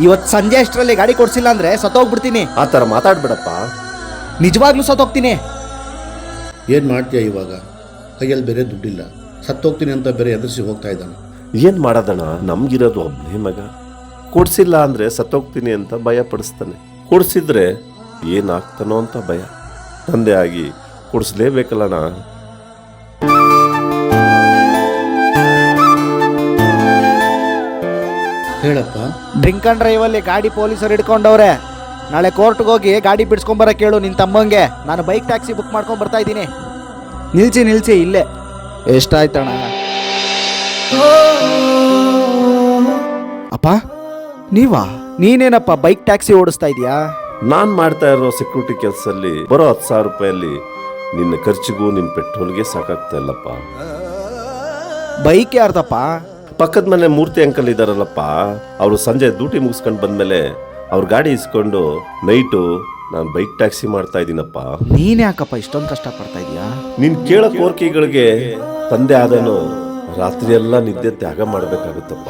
ಇವತ್ತು ಸಂಜೆ ಅಷ್ಟರಲ್ಲಿ ಗಾಡಿ ಕೊಡ್ಸಿಲ್ಲ ಅಂದ್ರೆ ಸತ್ತೋಗ್ಬಿಡ್ತೀನಿ. ಆ ಥರ ಮಾತಾಡ್ಬೇಡಪ್ಪ. ನಿಜವಾಗ್ಲೂ ಸತ್ತೋಗ್ತೀನಿ. ಏನು ಮಾಡ್ತೀಯ ಇವಾಗ? ಕೈಯಲ್ಲಿ ಬೇರೆ ದುಡ್ಡಿಲ್ಲ, ಸತ್ತೋಗ್ತೀನಿ ಅಂತ ಬೇರೆ ಎದುರಿಸಿ ಹೋಗ್ತಾ ಇದ್ದಾನೆ. ಏನು ಮಾಡೋದಣ್ಣ, ನಮ್ಗಿರೋದು ಒಬ್ಬನೇ ಮಗ. ಕೊಡ್ಸಿಲ್ಲ ಅಂದರೆ ಸತ್ತೋಗ್ತೀನಿ ಅಂತ ಭಯ ಪಡಿಸ್ತಾನೆ. ಕೊಡ್ಸಿದ್ರೆ ಏನಾಗ್ತಾನೋ ಅಂತ ಭಯ. ತಂದೆ ಆಗಿ ಕೊಡಿಸ್ಲೇಬೇಕಲ್ಲಣ್ಣ. ಹೇಳಪ್ಪ. ಡ್ರಿಂಕ್ ಅಂಡ್ ಡ್ರೈವ್ ಅಲ್ಲಿ ಗಾಡಿ ಪೊಲೀಸರು ಹಿಡ್ಕೊಂಡವ್ರೆ. ನಾಳೆ ಕೋರ್ಟ್ಗೆ ಹೋಗಿ ಗಾಡಿ ಬಿಡಿಸ್ಕೊಂಬರಕ್ಕೆ ಹೇಳು ನಿನ್ನ ತಮ್ಮಂಗೆ. ನಾನು ಬೈಕ್ ಟ್ಯಾಕ್ಸಿ ಬುಕ್ ಮಾಡ್ಕೊಂಡು ಬರ್ತಾ ಇದ್ದೀನಿ. ನಿಲ್ಸಿ ಇಲ್ಲೇ. ಎಷ್ಟಾಯ್ತಣ್ಣ? ಅಪ್ಪ ನೀವಾ? ನೀನೇನಪ್ಪ ಬೈಕ್ ಟ್ಯಾಕ್ಸಿ ಓಡಿಸ್ತಾ ಇದೀಯಾ? ನಾನು ಮಾಡ್ತಾ ಇರೋ ಸೆಕ್ಯೂರಿಟಿ ಕೆಲಸದಲ್ಲಿ ಬರೋ 10,000 ರೂಪಾಯಲ್ಲಿ ನಿನ್ನ ಖರ್ಚಿಗೂ ನಿನ್ನ ಪೆಟ್ರೋಲ್ಗೆ ಸಾಕಾಗ್ತಾ ಇಲ್ಲಪ್ಪ. ಬೈಕ್ ಯಾರ್ದಪ್ಪ? ಪಕ್ಕದ ಮನೆ ಮೂರ್ತಿ ಅಂಕಲ್ ಇದ್ದಾರಲ್ಲಪ್ಪ, ಅವರು ಸಂಜೆ ಡ್ಯೂಟಿ ಮುಗಿಸ್ಕೊಂಡು ಬಂದಮೇಲೆ ಅವ್ರ ಗಾಡಿ ಇಸ್ಕೊಂಡು ನೈಟು ನಾನು ಬೈಕ್ ಟ್ಯಾಕ್ಸಿ ಮಾಡ್ತಾ ಇದ್ದೀನಪ್ಪ. ನೀನ್ ಯಾಕಪ್ಪ ಇಷ್ಟೊಂದು ಕಷ್ಟಪಡ್ತಾ ಇದೀಯಾ? ನಿನ್ ಕೇಳೋ ಕೋರಿಕೆಗಳಿಗೆ ತಂದೆ ಆದನು ರಾತ್ರಿ ಎಲ್ಲ ನಿದ್ದೆ ತ್ಯಾಗ ಮಾಡಬೇಕಾಗುತ್ತಪ್ಪ.